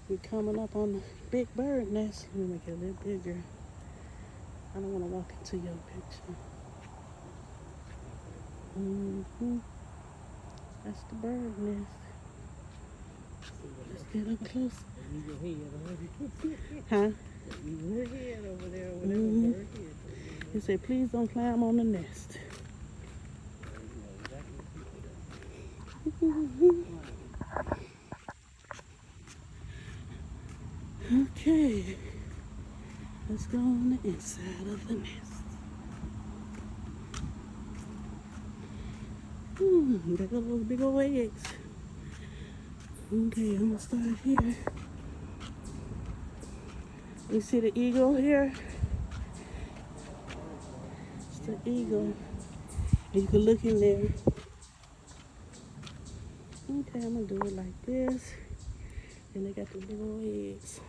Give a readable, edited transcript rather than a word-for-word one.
We're coming up on the big bird nest. Let me make it a little bigger. I don't want to walk into your picture. That's the bird nest. Let's get up close. Huh? He said, please don't climb on the nest. Okay. Let's go on the inside of the nest. There go those big old eggs. Okay, I'm gonna start here. You see the eagle here? It's the eagle. You can look in there. Okay, I'm gonna do it like this. And they got the big old eggs.